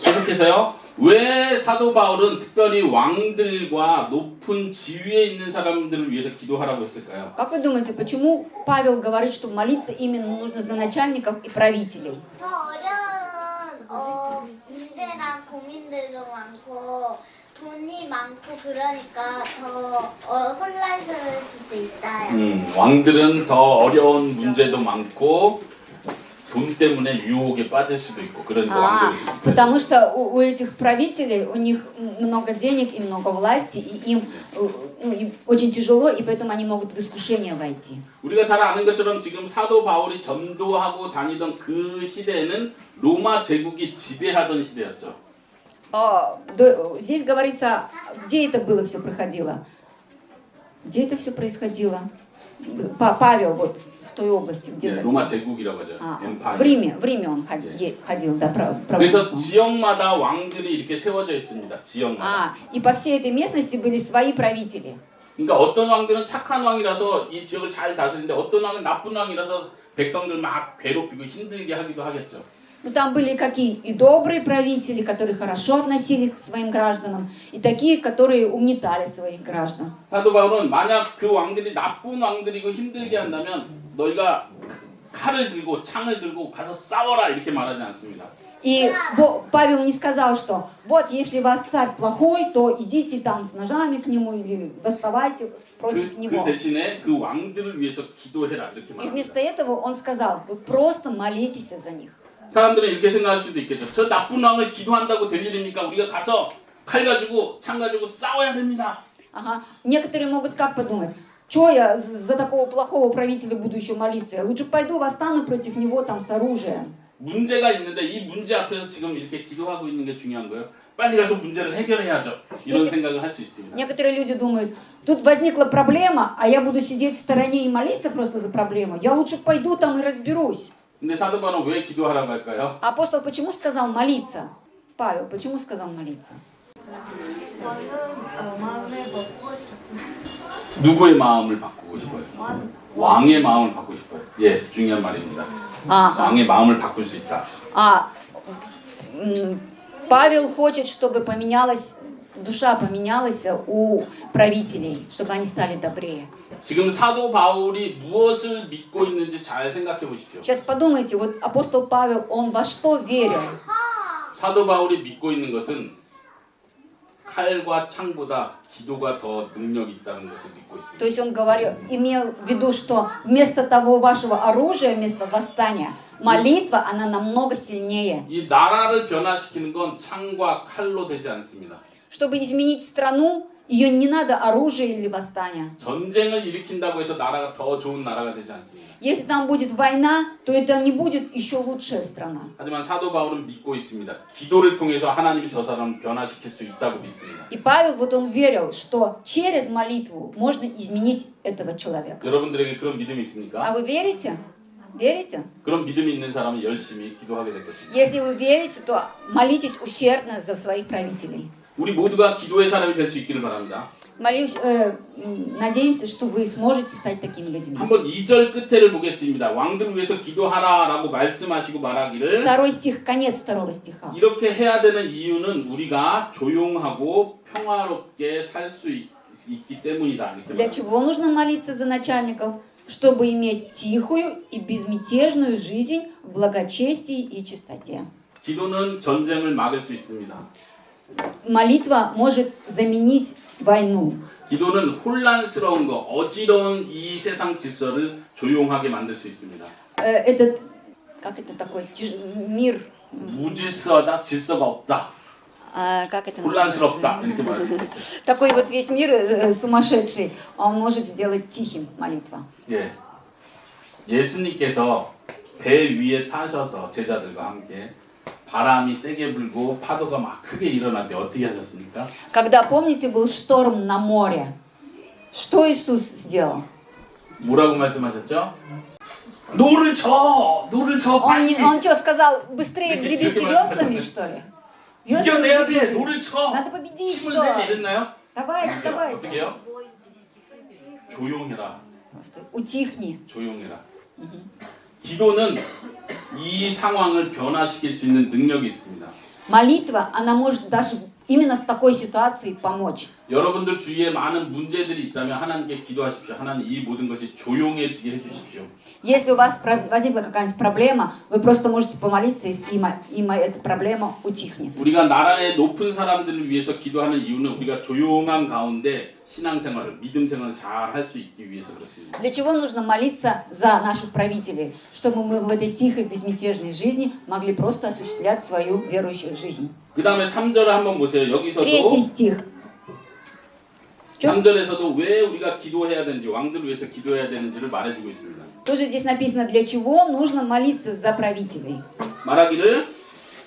계속해서요. 왜 사도 바울은 특별히 왕들과 높은 지위에 있는 사람들을 위해서 기도하라고 했을까요? Как вы думаете, почему Павел говорит, что молиться именно нужно за начальников и правителей? 더 어려운 문제랑 고민들도 많고 돈이 많고 그러니까 더 혼란스러울 수도 있다. 왕들은 더 어려운 문제도 많고 돈 때문에 유혹에 빠질 수도 있고 그러니까 왕들이 실패해요. Потому что у этих правителей, у них много денег и много власти, и им им очень тяжело, и поэтому они могут в искушение войти. 우리가 잘 아는 것처럼 지금 사도 바울이 전도하고 다니던 그 시대에는 로마 제국이 지배하던 시대였죠. Здесь говорится, где это было все проходило? Где это все происходило? Павел вот в той области, где... 네, 로마 제국이라고 하죠. в Риме он ходил, да, 그래서 지역마다 왕들이 이렇게 세워져 있습니다. 지역마다. И по всей этой местности были свои правители. 그러니까 어떤 왕들은 착한 왕이라서 이 지역을 잘 다스리는데 어떤 왕은 나쁜 왕이라서 백성들 막 괴롭히고 힘들게 하기도 하겠죠. Но там были какие и добрые правители, которые хорошо относились к своим гражданам, и такие, которые угнетали своих граждан. 사도 바울은 만약 그 왕들이 나쁜 왕들이고 힘들게 한다면 너희가 칼을 들고 창을 들고 가서 싸워라 이렇게 말하지 않습니다. И Павел не сказал, что вот если вас царь плохой, то идите там с ножами к нему или восставайте против 그 него. 대신에 그 왕들을 위해서 기도해라 이렇게 И 말합니다. вместо этого он сказал, вы просто молитесь за них. 사람들은 이렇게 생각할 수도 있겠죠. 저 나쁜 왕을 기도한다고 될 일입니까? 우리가 가서 칼 가지고 창 가지고 싸워야 됩니다. Ага. Некоторые могут как подумать, что я за такого плохого правителя буду еще молиться? Я лучше пойду восстану против него там с оружием. 문제가 있는데 이 문제 앞에서 지금 이렇게 기도하고 있는 게 중요한 거예요. 빨리 가서 문제를 해결해야죠. 이런 생각을 할 수 있습니다. Некоторые люди думают, тут возникла проблема, а я буду сидеть в стороне и молиться просто за проблему. Я лучше пойду там и разберусь. 근데 사도 바울은 왜 기도하라고 할까요? Апостол почему сказал молиться? Павел, почему сказал молиться? 마음을 먹고 싶어. 누구의 마음을 바꾸고 싶어요? 왕의 마음을 바꾸고 싶어요. 예, 중요한 말입니다. 왕의 마음을 바꿀 수 있다. Павел хочет, чтобы поменялась, душа поменялась у правителей, чтобы они стали добрее. 지금 사도 바울이 무엇을 믿고 있는지 잘 생각해 보십시오. Сейчас подумайте, вот апостол Павел, он во что верил? 사도 바울이 믿고 있는 것은 칼과 창보다 기도가 더 능력이 있다는 것을 믿고 있습니다. То есть он говорил, имел в виду, что вместо того вашего оружия, вместо восстания, молитва, она намного сильнее. 이 나라를 변화시키는 건 창과 칼로 되지 않습니다. Чтобы изменить страну, ее не надо оружие или восстание. 전쟁을 일으킨다고 해서 나라가 더 좋은 나라가 되지 않습니다. Если там будет война, то это не будет еще лучшая страна. 하지만 사도 바울은 믿고 있습니다. 기도를 통해서 하나님이 저 사람을 변화시킬 수 있다고 믿습니다. И Павел, вот он верил, что через молитву можно изменить этого человека. 여러분들에게 그런 믿음이 А 있습니까? вы верите? Верите? 그런 믿음이 있는 사람은 열심히 기도하게 될 것입니다. Если вы верите, то молитесь усердно за своих правителей. 우리 모두가 기도의 사람이 될 수 있기를 바랍니다. Надеемся, что вы сможете стать такими людьми. 한번 2절 끝에를 보겠습니다. 왕들을 위해서 기도하라라고 말씀하시고 말하기를 Второй стих, конец второго стиха. 이렇게 해야 되는 이유는 우리가 조용하고 평화롭게 살 수 있기 때문이다. 이렇게 Для 말합니다. чего нужно молиться за начальников? Чтобы иметь тихую и безмятежную жизнь в благочестии и чистоте. 기도는 전쟁을 막을 수 있습니다. Молитва может заменить войну. 기도는 혼란스러운 거, 어지러운 이 세상 질서를 조용하게 만들 수 있습니다. Этот, как это такой, мир, 무질서다, 질서가 없다, как это 혼란스럽다 называется? 이렇게 말합니다. Такой вот весь мир сумасшедший, он может сделать тихим молитва. 예, 예수님께서 배 위에 타셔서 제자들과 함께 바람이 세게 불고 파도가 막 크게 일어날 때 어떻게 하셨습니까? Когда, помните, был шторм на море, что Иисус сделал? 뭐라고 말씀하셨죠? 노를 쳐 빨리. Он что, сказал, быстрее 이렇게 гребите 말씀하셨는데. веслами, что ли? 이겨내야 돼, гребите. 노를 쳐. Надо победить, 힘을 что? 내 이랬나요? Давайте, 어떻게 давайте. 해요? 조용해라, Просто утихни. 조용해라. 기도는 이 상황을 변화시킬 수 있는 능력이 있습니다. Молитва, она может даже именно в такой ситуации помочь. 여러분들 주위에 많은 문제들이 있다면 하나님께 기도하십시오. 하나님 이 모든 것이 조용해지게 해주십시오. Если у вас возникла какая-нибудь проблема, вы просто можете помолиться, и эта проблема утихнет. 우리가 나라의 높은 사람들을 위해서 기도하는 이유는 우리가 조용한 가운데 신앙생활을, 믿음 생활을 잘 할 수 있기 위해서 그렇습니다. Для чего нужно молиться за наших правителей? Чтобы мы в этой тихой, безмятежной жизни могли просто осуществлять свою верующую жизнь. 그 다음에 3절을 한번 보세요. Третий 여기서도 стих. 3절에서도 왜 우리가 기도해야 되는지, 왕들을 위해서 기도해야 되는지를 말해주고 있습니다. Тоже здесь написано, для чего нужно молиться за правителей. 말하기를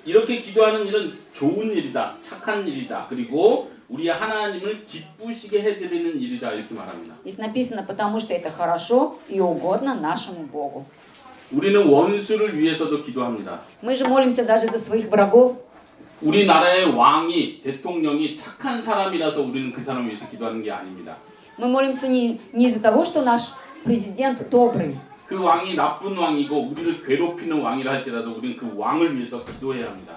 이렇게 기도하는 일은 좋은 일이다, 착한 일이다, 그리고 우리 하나님을 기쁘시게 해드리는 일이다 이렇게 말합니다. Здесь написано, потому что это хорошо и угодно нашему Богу. 우리는 원수를 위해서도 기도합니다. Мы же молимся даже за своих врагов. 우리나라의 왕이, 대통령이 착한 사람이라서 우리는 그 사람을 위해서 기도하는 게 아닙니다. Мы молимся не из-за того, что наш президент добрый. 그 왕이 나쁜 왕이고 우리를 괴롭히는 왕이라 할지라도 우리는 그 왕을 위해서 기도해야 합니다.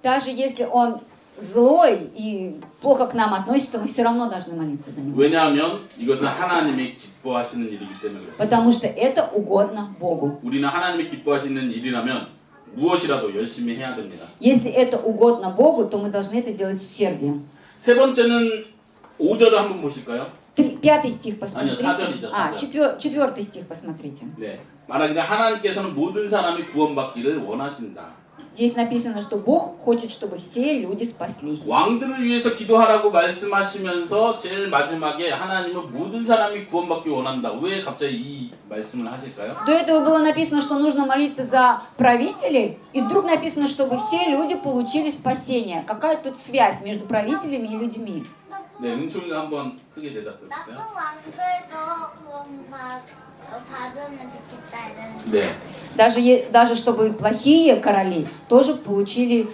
Даже если он злой и плохо к нам относится, мы все равно должны молиться за него. 왜냐하면 이것은 하나님이 기뻐하시는 일이기 때문에 그렇습니다. Потому что это угодно Богу. 우리는 하나님이 기뻐하시는 일이라면 무엇이라도 열심히 해야 됩니다. Если это угодно Богу, то мы должны это делать с усердием. 세 번째는 5절을 한번 보실까요? Пятый стих посмотрите. 아니요, 4절이죠, 4절. Четвертый стих посмотрите. 네, 말하기를 하나님께서는 모든 사람이 구원받기를 원하신다. Здесь написано, что Бог хочет, чтобы все люди спаслись. 왕들을 위해서 기도하라고 말씀하시면서 제일 마지막에 하나님은 모든 사람이 구원받기 원한다. 왜 갑자기 이 말씀을 하실까요? До этого было написано, что нужно молиться за правителей, и вдруг написано, чтобы все люди получили спасение. Какая тут связь между правителями и людьми? 네, 은총이가 한번 크게 대답해 나쁜 주세요. 왕들도 받으면 좋겠다 이런. 네, Даже чтобы плохие короли тоже получили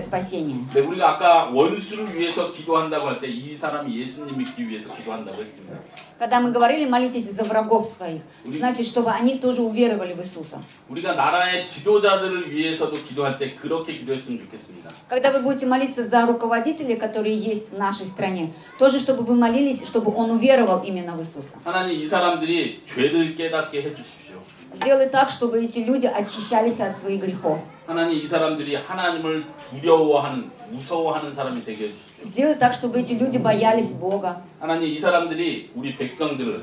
спасение. 네, 우리가 아까 원수를 위해서 기도한다고 할 때 이 사람이 예수님 믿기 위해서 기도한다고 했습니다. Когда мы говорили, молитесь за врагов своих, значит, чтобы они тоже уверовали в Иисуса. 우리가 나라의 지도자들을 위해서도 기도할 때 그렇게 기도했으면 좋겠습니다. Когда вы будете молиться за руководителей, которые есть в нашей стране, тоже чтобы вы молились, чтобы он уверовал именно в Иисуса. 하나님 이 사람들이 죄를 깨닫게 해주십시오. Сделай так, чтобы эти люди очищались от своих грехов. 하나님 이 사람들이 하나님을 두려워하는, 무서워하는 사람이 되게 해주십시오. Сделай так, чтобы эти люди боялись Бога. 하나님 이 사람들이 우리 백성들을,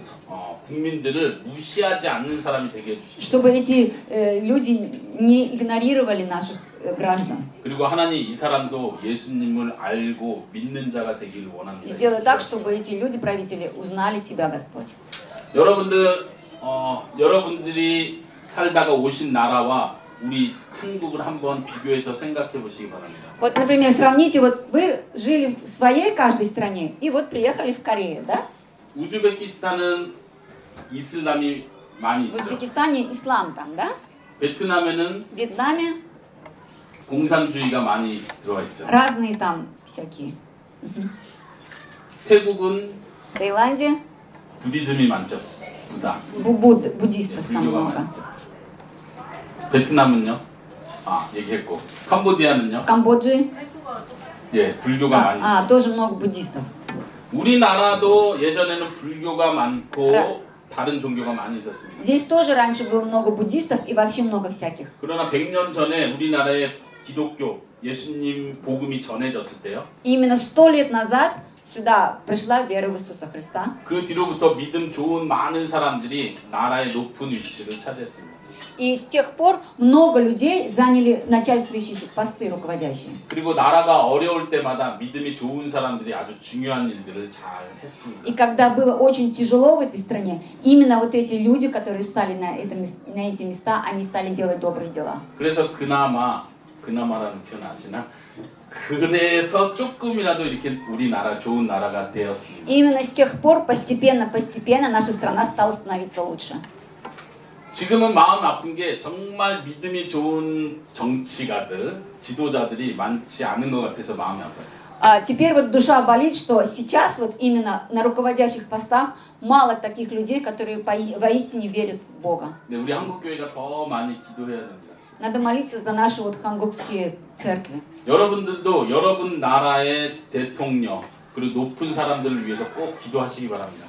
국민들을 무시하지 않는 사람이 되게 해주십시오. Чтобы эти люди не игнорировали наших граждан. 그리고 하나님 이 사람도 예수님을 알고 믿는 자가 되기를 И 원합니다. сделай так, чтобы эти люди, правители, узнали Тебя, Господь. 여러분들이 살다가 오신 나라와 우리 한국을 한번 비교해서 생각해 보시기 바랍니다. Вот, например, сравните, вот вы жили в своей каждой стране, и вот приехали в Корею, да? 우즈베키스탄은 이슬람이 많이 В 있죠. Узбекистане ислам там, да? 베트남에는 В Вьетнаме 공산주의가 많이 들어와 있죠. разные там всякие. 태국은 В Таиланде 부디즘이 많죠. 부다. буддистов там 불교가 много. 많죠. 베트남은요? 얘기했고. 캄보디아는요? В Камбодже 예, 불교가 많이 있죠. тоже много буддистов. 우리나라도 예전에는 불교가 많고 라- 다른 종교가 많이 있었습니다. Здесь тоже раньше было много буддистов и вообще много всяких. 그러나 100년 전에 우리나라에 기독교, 예수님 복음이 전해졌을 때요. И именно 100 лет назад сюда пришла вера в Иисуса Христа. 그 뒤로부터 믿음 좋은 많은 사람들이 나라의 높은 위치를 차지했습니다. И с тех пор много людей заняли начальствующие посты руководящие. 그리고 나라가 어려울 때마다 믿음이 좋은 사람들이 아주 중요한 일들을 잘 했습니다. И когда было очень тяжело в этой стране, именно вот эти люди, которые встали на эти места, они стали делать добрые дела. 그래서 그나마라는 표현 아시나? 그래서 조금이라도 이렇게 우리나라 좋은 나라가 되었습니다. И именно с тех пор постепенно наша страна стала становиться лучше. 지금은 마음 아픈 게 정말 믿음이 좋은 정치가들, 지도자들이 많지 않은 것 같아서 마음이 아파요. А теперь вот душа болит, что сейчас вот именно на руководящих постах мало таких людей, которые воистине верят в Бога. 네, 우리 한국 교회가 더 많이 기도해야 됩니다. Надо молиться за наши вот хангукские церкви. 여러분들도 여러분 나라의 대통령 그리고 높은 사람들을 위해서 꼭 기도하시기 바랍니다.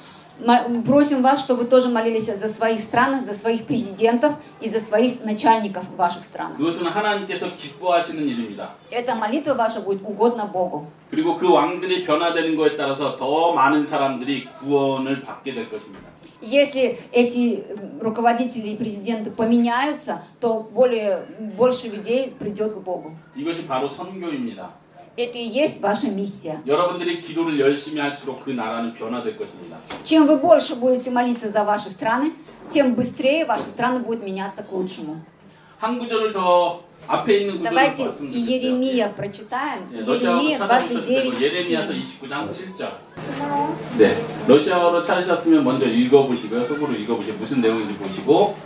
Просим вас, чтобы вы тоже молились за своих странах, за своих президентов и за своих начальников в ваших странах. 그것은 하나님께서 기뻐하시는 일입니다. Эта молитва ваша будет угодна Богу. 그리고 그 왕들이 변화되는 것에 따라서 더 많은 사람들이 구원을 받게 될 것입니다. Если эти руководители и президенты поменяются, то больше людей придет к Богу. 이것이 바로 선교입니다. Это и есть ваша миссия. 여러분들이 기도를 열심히 할수록 그 나라는 변화될 것입니다. Чем вы больше будете молиться за ваши страны, тем быстрее ваши страны будут меняться к лучшему. 한 구절을 더 앞에 있는 구절을 Давайте 봤으면 и 좋겠어요. Еремия прочитаем. 러시아어로 Еремия 찾아보셔도 되고 29. 예레미야서 29장 7절. 네, 러시아어로 찾으셨으면 먼저 읽어보시고요. 속으로 읽어보시고 무슨 내용인지 보시고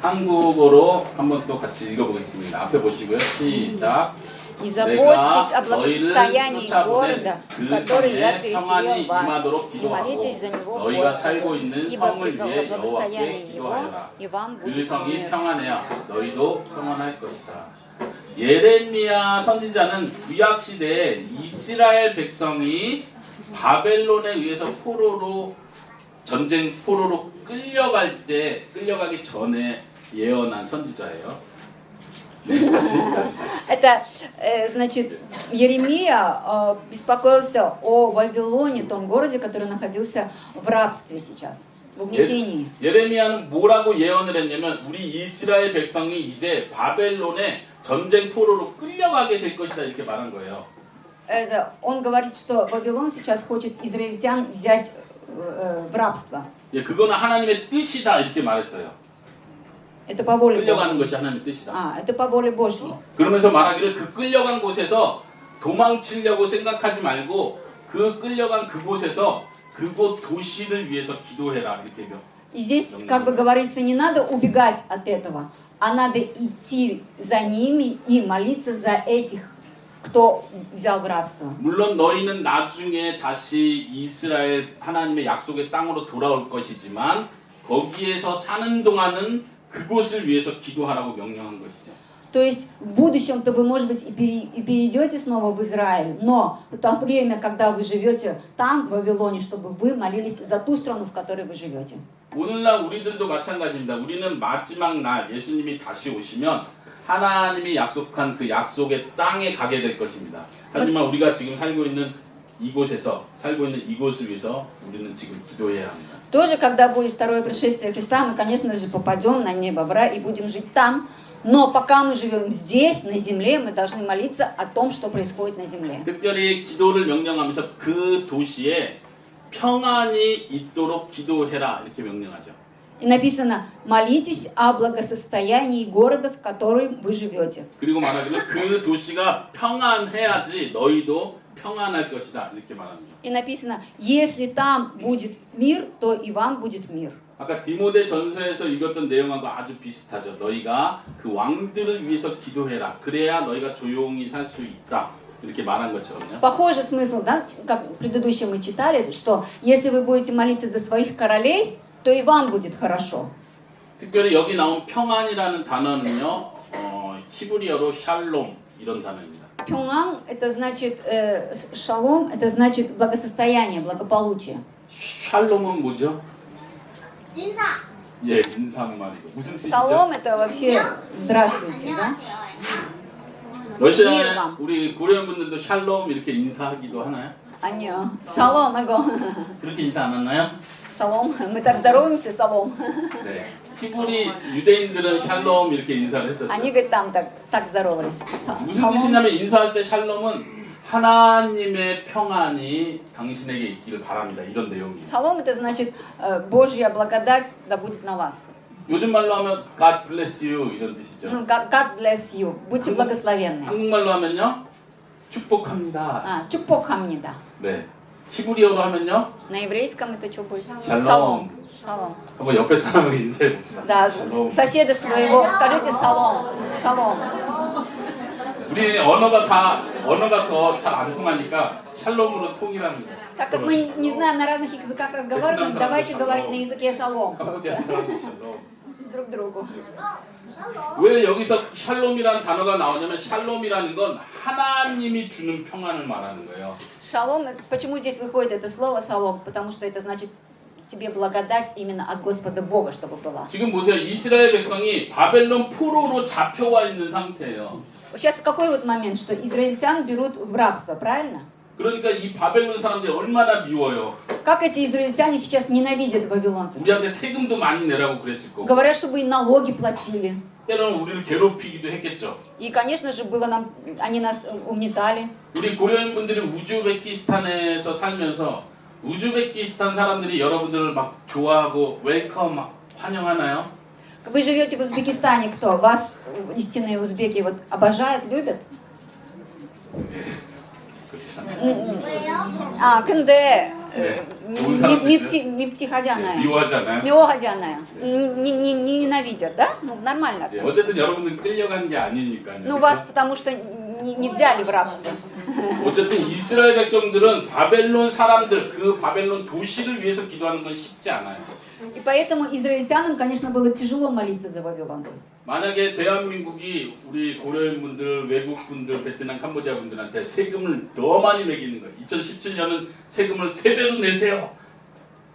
한국어로 한번 또 같이 읽어보겠습니다. 앞에 보시고요. 시작. И заботьтесь о 너희를 благосостоянии 쫓아보낸 города, 그 который я 성에 평안이 переселил вас, 임하도록 и 기도하고 молитесь за него 너희가 살고 Господу, 있는 ибо 성을 при 위해 여호와께 благосостоянии его, 기도하여라. и вам 그 будет 성이 мир. 평안해야 너희도 평안할 것이다. 예레미야 선지자는 구약 시대에 이스라엘 백성이 바벨론에 의해서 전쟁 포로로 끌려가기 전에 예언한 선지자예요. 네, 다시. Это, значит, Еремия беспокоился о Вавилоне, том городе, который находился в рабстве сейчас, в угнетении. 예레미야는 뭐라고 예언을 했냐면 우리 이스라엘 백성이 이제 바벨론에 전쟁 포로로 끌려가게 될 것이다 이렇게 말한 거예요. Он говорит, что Вавилон сейчас хочет израильтян взять в рабство. 예, 그거는 하나님의 뜻이다 이렇게 말했어요. Это по воле 끌려가는 Божьей. 것이 하나님의 뜻이다. Это по воле Божьей. 그러면서 말하기를 그 끌려간 곳에서 도망치려고 생각하지 말고 그 끌려간 그곳에서 그곳 도시를 위해서 기도해라 이렇게 И здесь как бы говорится, не надо убегать от этого, а надо идти за ними и молиться за этих, кто взял в рабство. 물론 너희는 나중에 다시 이스라엘 하나님의 약속의 땅으로 돌아올 것이지만 거기에서 사는 동안은 그곳을 위해서 기도하라고 명령한 것이죠. То есть в будущем-то вы, может быть, и перейдете снова в Израиль, но в то время, когда вы живете там, в Вавилоне, чтобы вы молились за ту страну, в которой вы живете. 오늘날 우리들도 마찬가지입니다. 우리는 마지막 날 예수님이 다시 오시면 하나님이 약속한 그 약속의 땅에 가게 될 것입니다. 하지만 우리가 지금 살고 있는 이곳을 위해서 우리는 지금 기도해야 합니다. Тоже, когда будет второе пришествие Христа, мы, конечно же, попадем на небо в рай и будем жить там. Но пока мы живем здесь, на земле, мы должны молиться о том, что происходит на земле. 특별히 기도를 명령하면서 그 도시에 평안이 있도록 기도해라 이렇게 명령하죠. И написано, молитесь о благосостоянии города, в котором вы живете. 그리고 말하기를 그 도시가 평안해야지 너희도 평안할 것이다 이렇게 말합니다. И написано, если там будет мир, то и вам будет мир. 아까 디모데 전서에서 읽었던 내용하고 아주 비슷하죠. 너희가 그 왕들을 위해서 기도해라. 그래야 너희가 조용히 살 수 있다. 이렇게 말한 것처럼요. Похожий смысл, да, как предыдущее мы читали, что если вы будете молиться за своих королей, то и вам будет хорошо. 특별히 여기 나온 평안이라는 단어는요. 히브리어로 샬롬 이런 단어입니다. Пюнган, это значит шалом, это значит благосостояние, благополучие. 샬롬은 뭐죠? 인사. 예, 인사말이고 무슨 뜻이죠? Салом это вообще здравствуйте, да? 러시아에 Мир вам. 우리 고려인 분들도 샬롬 이렇게 인사하기도 하나요? Аня, салом, его. 그렇게 인사 안 하나요? Салом, мы так здороваемся, салом. 네. 히브리 유대인들은 샬롬 이렇게 인사를 했었죠. Они, говорят, там так здоровались. 무슨 Салом. 뜻이냐면 인사할 때 샬롬은 하나님의 평안이 당신에게 있기를 바랍니다. 이런 내용이에요. Салом это значит Божья благодать да будет на вас. 요즘 말로 하면 God bless you 이런 뜻이죠. God bless you. Будьте благословенны. 한국말로 하면요. 축복합니다. 축복합니다. 네. 히브리어로 하면요. На еврейском это что будет? Шалом. Шалом. 한번 옆에 사람에게 인사해 봅시다. Да, 샬롬. соседа своего скажите салом. Шалом. 우리 언어가 더 잘 안 통하니까 샬롬으로 통일하는 거예요. Так как мы не знаем на разных языках разговаривать, давайте говорить на языке шалом. 캄보디아 Просто. 사람도 샬롬. друг другу. 왜 여기서 샬롬이라는 단어가 나오냐면 샬롬이라는 건 하나님이 주는 평안을 말하는 거예요. Шалом, почему здесь выходит это слово шалом? Потому что это значит тебе благодать именно от Господа Бога, чтобы была. 지금 보세요. 이스라엘 백성이 바벨론 포로로 잡혀와 있는 상태예요. Сейчас какой вот момент, что израильтян берут в рабство, правильно? 그러니까 이 바벨론 사람들이 얼마나 미워요. Как эти израильтяне сейчас ненавидят вавилонцев? 우리한테 세금도 많이 내라고 그랬을 거고. Говорят, чтобы и налоги платили. 때로는 우리를 괴롭히기도 했겠죠. И, конечно же, было нам, они нас угнетали. 우리 고려인 분들이 우즈베키스탄에서 살면서 우즈베키스탄 사람들이 여러분들을 막 좋아하고 웰컴 환영하나요? Вы живете в Узбекистане, кто? Вас истинные узбеки вот обожают, любят? 그렇죠. 아, 근데 좋은 사람들이죠. 밉티하잖아요. 미워하잖아요. 미워하잖아요. Не ненавидят, да? Ну, нормально. 예, 어쨌든 여러분들 끌려간 게 아니니까요. Ну, вас потому что не взяли в рабство. 어쨌든 이스라엘 백성들은 바벨론 사람들, 그 바벨론 도시를 위해서 기도하는 건 쉽지 않아요. И поэтому израильтянам, конечно, было тяжело молиться за вавилонцев. 만약에 대한민국이 우리 고려인분들, 외국분들, 베트남, 캄보디아 분들한테 세금을 더 많이 매기는 거예요. 2017년은 세금을 3배로 내세요.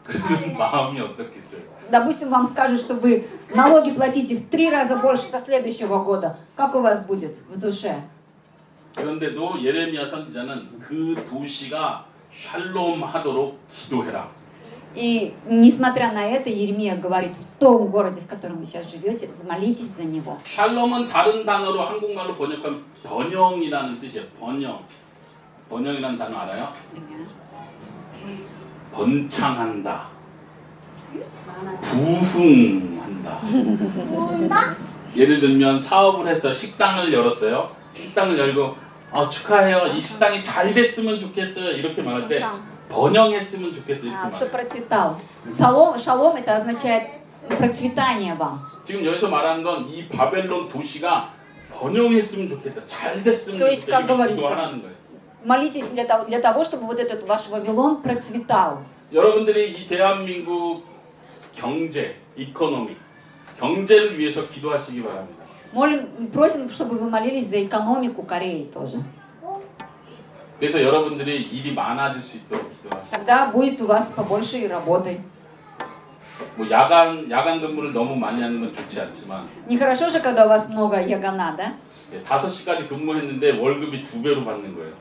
그러면 마음이 어떻겠어요? Допустим, вам скажут, что вы налоги платите в 3 раза больше со следующего года. Как у вас будет в душе? 그런데도 예레미야 선지자는 그 도시가 샬롬 하도록 기도해라. И несмотря на это, Еремия говорит, в том городе, в котором вы сейчас живете, молитесь за него. 샬롬은 다른 단어로 한국말로 번역하면 번영이라는 뜻이에요. 번영. 번영이라는 단어 알아요? 번창한다. 부흥한다. 뭔가? 예를 들면 사업을 해서 식당을 열었어요. 식당을 열고 축하해요. 이 식당이 잘 됐으면 좋겠어요. 이렇게 말할 때 번영했으면 좋겠어요. 이렇게 Что 말해요. процветал. Шалом это означает процветание вам. 지금 여기서 말하는 건 이 바벨론 도시가 번영했으면 좋겠다. 잘 됐으면 То есть, 좋겠다. как 이렇게 говорится, 기도하라는 거예요. молитесь для того, чтобы вот этот ваш Вавилон процветал. 여러분들이 이 대한민국 경제, 이코노미, 경제를 위해서 기도하시기 바랍니다. Просим, чтобы вы молились за экономику Кореи тоже. 그래서 여러분들이 일이 많아질 수 있도록 기도하시고 Тогда будет у вас побольше работы. 뭐 야간 근무를 너무 많이 하는 건 좋지 않지만 Нехорошо же, когда у вас много ягона, да? 5시까지 근무했는데 월급이 2배로 받는 거예요.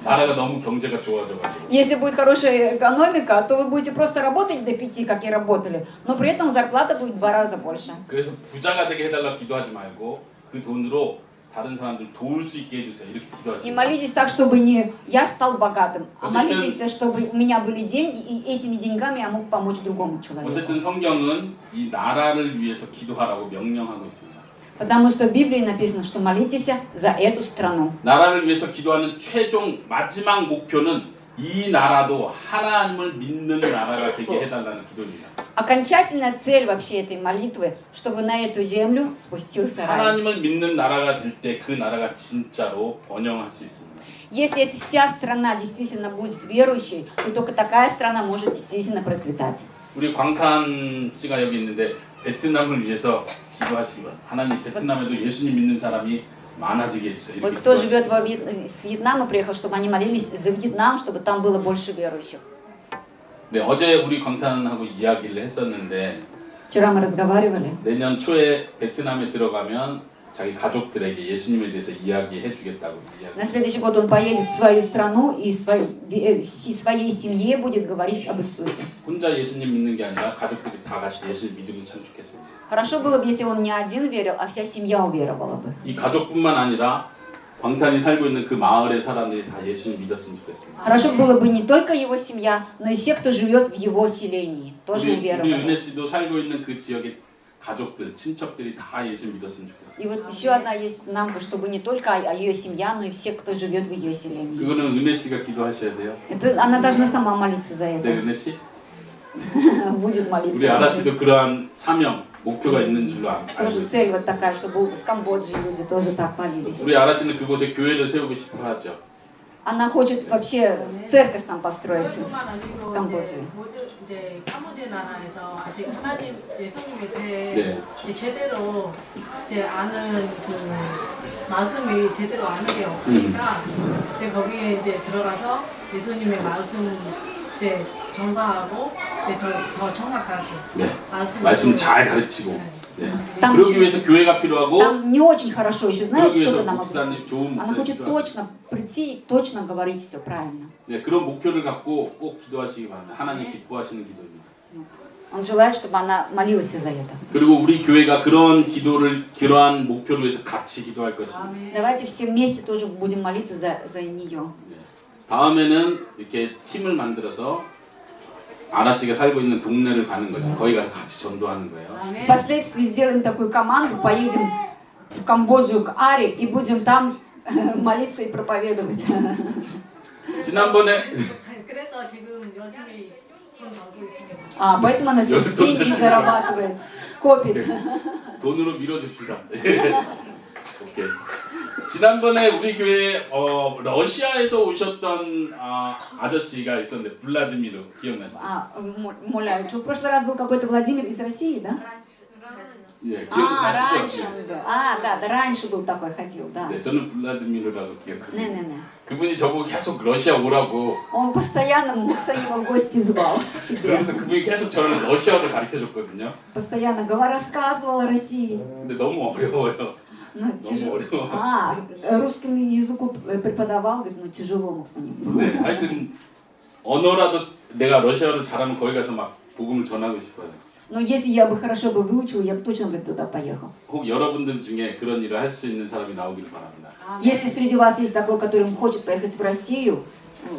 나라가 너무 경제가 좋아져가지고. Если будет хорошая экономика, то вы будете просто работать до 5, как и работали, но при этом зарплата будет в 2 раза больше. 그래서 부자가 되게 해달라 기도하지 말고 그 돈으로 다른 사람들 도울 수 있게 해주세요. 이렇게 И 기도하시면 молитесь так, чтобы не я стал богатым, а 어쨌든- молитесь, чтобы у меня были деньги, и этими деньгами я мог помочь другому человеку. 어쨌든 성경은 이 나라를 위해서 기도하라고 명령하고 있습니다. Потому что в Библии написано, что молитесь за эту страну. 나라를 위해서 기도하는 최종 마지막 목표는 이 나라도 하나님을 믿는 나라가 되게 해달라는 기도입니다. Окончательная цель вообще этой молитвы, чтобы на эту землю спустился рай. 하나님을 믿는 나라가 될 때 그 나라가 진짜로 번영할 수 있습니다. Если эта вся страна действительно будет верующей, то только такая страна может действительно процветать. 우리 광탄 씨가 여기 있는데 베트남을 위해서 기도하시기 바랍니다. 하나님 베트남에도 예수님 믿는 사람이 많아지게 해주세요. Вот 이렇게 кто 기도하시기 живет с Вьетнама, приехал, чтобы они молились за Вьетнам, чтобы там было больше верующих. 네, 어제 우리 광탄하고 이야기를 했었는데 Вчера мы разговаривали. 내년 초에 베트남에 들어가면 자기 가족들에게 예수님에 대해서 이야기해 주겠다고 이야기. На следующий год он поедет в свою страну и своей семье будет говорить об Иисусе. 혼자 예수님 믿는 게 아니라 가족들이 다 같이 예수님 믿으면 참 좋겠습니다. Хорошо было бы, если он не один верил, а вся семья уверовала бы. 이 가족뿐만 아니라 광탄이 살고 있는 그 마을의 사람들이 다 예수님 믿었으면 좋겠습니다. Хорошо было бы не только его семья, но и все, кто живет в его селении, тоже 우리 은혜 уверовали. 씨도 살고 있는 그 지역의 가족들, 친척들이 다 예수 믿었으면 좋겠어요. И вот еще одна есть намка, чтобы не только ее семья, но и все, кто живет в ее селении. 그거는 은혜 씨가 기도하셔야 돼요. Это, она должна сама молиться за 네, это. 은혜 씨. Будет 우리 молиться. 아라 씨도 그러한 사명, 목표가 있는 줄로 알고 Тоже 있어요. цель вот такая, чтобы с Камбоджи люди тоже так молились. 우리 아라 씨는 그곳에 교회를 세우고 싶어 하죠. Она хочет вообще церковь там построить 뿐만 в 아니고 Камбоджи. 이제 모든 이제 카모제 나라에서 아직 하나님 예수님에 대해 네. 이제 제대로 이제 아는 그 말씀이 제대로 아는 게 없으니까 이제 거기에 이제 들어가서 예수님의 말씀 이제 전파하고 이제 더 정확하게 네. 말씀을 말씀 잘 가르치고. 네. Там 그러기 еще- 위해서 교회가 필요하고 Там не очень хорошо еще, знаете, 그러기 что 위해서 она 목사님, 좋은 Она 목사님 хочет 필요하고. точно прийти и точно говорить все правильно. 네, 그런 목표를 갖고 꼭 기도하시기 바랍니다. 하나님 기뻐하시는 기도입니다. Он желает, чтобы она молилась за это. 그리고 우리 교회가 그런 기도를 그러한 목표를 위해서 같이 기도할 것입니다. Давайте все вместе тоже будем молиться за нее. 네. 다음에는 이렇게 팀을 만들어서 아라씨가 살고 있는 동네를 가는 거죠. 거기 가서 같이 전도하는 거예요. Впоследствии сделаем такую команду, поедем в Камбоджу к Аре и будем там молиться и проповедовать. 지난번에 그래서 지금 열심히 돈 벌고 있습니다. Поэтому она сейчас Я деньги тоже зарабатывает, копит. 돈으로 밀어줍시다. 오케이. 지난번에 우리 교회 러시아에서 오셨던 아저씨가 있었는데 블라디미르 기억나시죠? Моля, что в прошлый раз был какой-то Владимир из России, да? 예, раньше 기억나시죠? он был. Да, раньше был такой, ходил, да. 네, 저는 블라디미르라고 기억합니다. Не-не-не. 그분이 저보고 계속 러시아 오라고 Он постоянно Мухсаима в гости звал к себе. 그러면서 그분이 계속 저를 러시아어를 가르쳐 줬거든요. Постоянно рассказывал о России. 근데 너무 어려워요. Ну, тяжело. 어려워. Русскому языку преподавал, говорит, ну тяжело Мухсаим. 네, 하여튼 언어라도 내가 러시아어를 잘하면 거기 가서 막 복음을 전하고 싶어요. Но если я бы хорошо бы выучил, я бы точно бы туда поехал. 혹 여러분들 중에 그런 일을 할 수 있는 사람이 나오길 바랍니다. Если среди вас есть такой, который хочет поехать в Россию,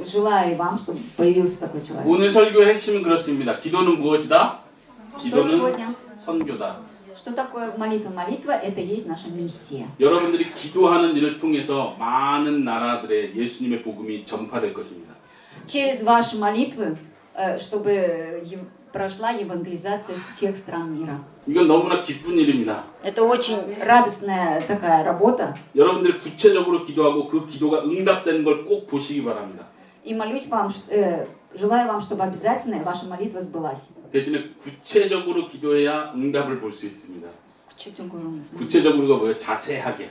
желаю вам, чтобы появился такой человек. 오늘 설교의 핵심은 그렇습니다. 기도는 무엇이다? Что 기도는 сегодня? 선교다. Что такое молитва? Молитва – это есть наша миссия. 여러분들이 기도하는 일을 통해서 많은 나라들의 예수님의 복음이 전파될 것입니다. Через ваши молитвы, чтобы прошла евангелизация всех стран мира. 이건 너무나 기쁜 일입니다. Это очень радостная такая работа. 여러분들이 구체적으로 기도하고 그 기도가 응답되는 걸 꼭 보시기 바랍니다. И молюсь вам, желаю вам, чтобы обязательно ваша молитва сбылась. 대신에 구체적으로 기도해야 응답을 볼 수 있습니다. 구체적으로. 구체적으로가 뭐예요? 자세하게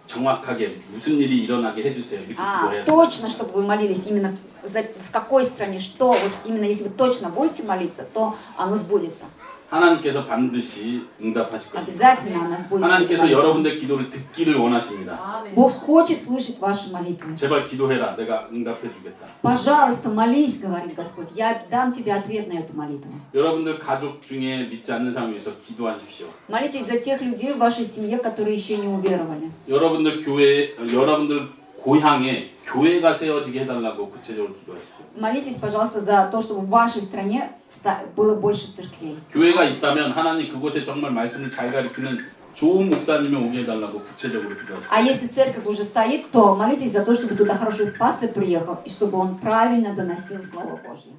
정확하게 무슨 일이 일어나게 해주세요. 이렇게 기도해야 돼요. точно, чтобы вы молились именно в какой стране, что, вот именно если вы точно будете молиться, то оно сбудется. 하나님께서 반드시 응답하실 것입니다. Обязательно она сбудется. 하나님께서 여러분들 기도를 듣기를 원하십니다. Бог хочет слышать ваши молитвы. 제발 기도해라. 내가 응답해 주겠다. Пожалуйста, молись, говорит Господь. Я дам тебе ответ на эту молитву. 여러분들 가족 중에 믿지 않는 사람 위해서 기도하십시오. Молитесь за тех людей в вашей семье, которые еще не уверовали. 여러분들 고향에 교회가 세워지게 해달라고 구체적으로 기도하십시오. Молитесь, пожалуйста, за то, чтобы в вашей стране было больше церквей. 교회가 있다면 하나님 그곳에 정말 말씀을 잘 가르치는 좋은 목사님이 오게 해달라고 구체적으로 기도하십시오. А если церковь уже стоит, то молитесь за то, чтобы туда хороший пастор приехал, и чтобы он правильно доносил Слово Божье.